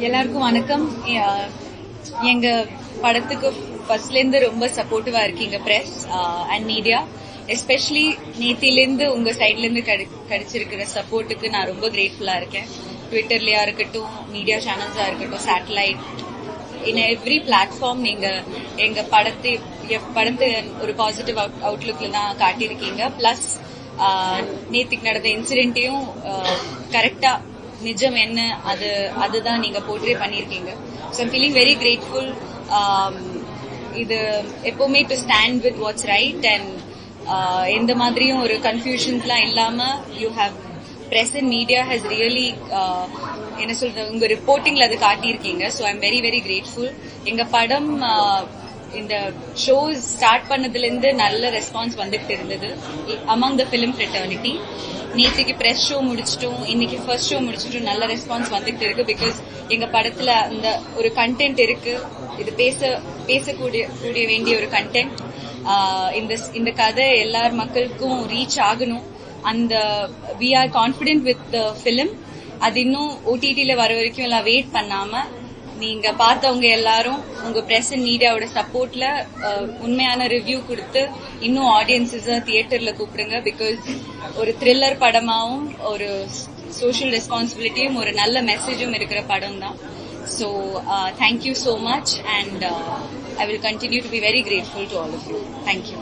எல்லாருக்கும் வணக்கம். எங்க படத்துக்கு ஃபர்ஸ்ட்ல இருந்து ரொம்ப சப்போர்ட்டிவா இருக்கீங்க பிரஸ் அண்ட் மீடியா. எஸ்பெஷலி நேத்திலிருந்து உங்க சைட்ல இருந்து கிடைச்சிருக்கிற சப்போர்ட்டுக்கு நான் ரொம்ப கிரேட்ஃபுல்லா இருக்கேன். ட்விட்டர்லயா இருக்கட்டும், மீடியா சேனல்ஸா இருக்கட்டும், சேட்டலைட், இன் எவ்ரி பிளாட்ஃபார்ம் நீங்க எங்க படத்தை ஒரு பாசிட்டிவ் அவுட்லுக்ல தான் காட்டியிருக்கீங்க. பிளஸ் நேத்திக்கு நடந்த இன்சிடென்ட்டையும் கரெக்டா நிஜம் என்ன அதுதான் நீங்க போர்ட்ரே பண்ணிருக்கீங்க. So I'm feeling very grateful. இது எப்பவுமே to stand with what's right and எந்த மாதிரியும் ஒரு கன்ஃபியூஷன்ஸ்லாம் இல்லாம you have press and media has really என்ன சொல்றது, உங்க ரிப்போர்ட்டிங்ல அது காட்டியிருக்கீங்க. So I'm very very grateful. எங்க படம் இந்த ஷோஸ் ஸ்டார்ட் பண்ணதுல இருந்து நல்ல ரெஸ்பான்ஸ் வந்துட்டு இருந்தது அமாங் த பிலிம் ஃப்ரெட்டர்னிட்டி. நேற்றுக்கு பிரஸ் ஷோ முடிச்சிட்டோம், இன்னைக்கு ஃபர்ஸ்ட் ஷோ முடிச்சிட்டோம், நல்ல ரெஸ்பான்ஸ் வந்துட்டு இருக்கு. பிகாஸ் எங்க படத்துல அந்த ஒரு கண்டென்ட் இருக்கு, இது பேசக்கூடிய வேண்டிய ஒரு கண்டென்ட். இந்த கதை எல்லார் மக்களுக்கும் ரீச் ஆகணும். அந்த we are confident with the film. அது இன்னும் ஓடிடில வர வரைக்கும் எல்லாம் வெயிட் பண்ணாம நீங்க பார்த்தவங்க எல்லாரும் உங்க பிரஸ் அண்ட் மீடியாவோட சப்போர்ட்ல உண்மையான ரிவ்யூ கொடுத்து இன்னும் ஆடியன்ஸஸ் தியேட்டர்ல கூப்பிடுங்க. பிகாஸ் ஒரு த்ரில்லர் படமாவும் ஒரு சோஷியல் ரெஸ்பான்சிபிலிட்டியும் ஒரு நல்ல மெசேஜும் இருக்கிற படம் தான். So thank you so much and I will continue to be very grateful to all of you. Thank you.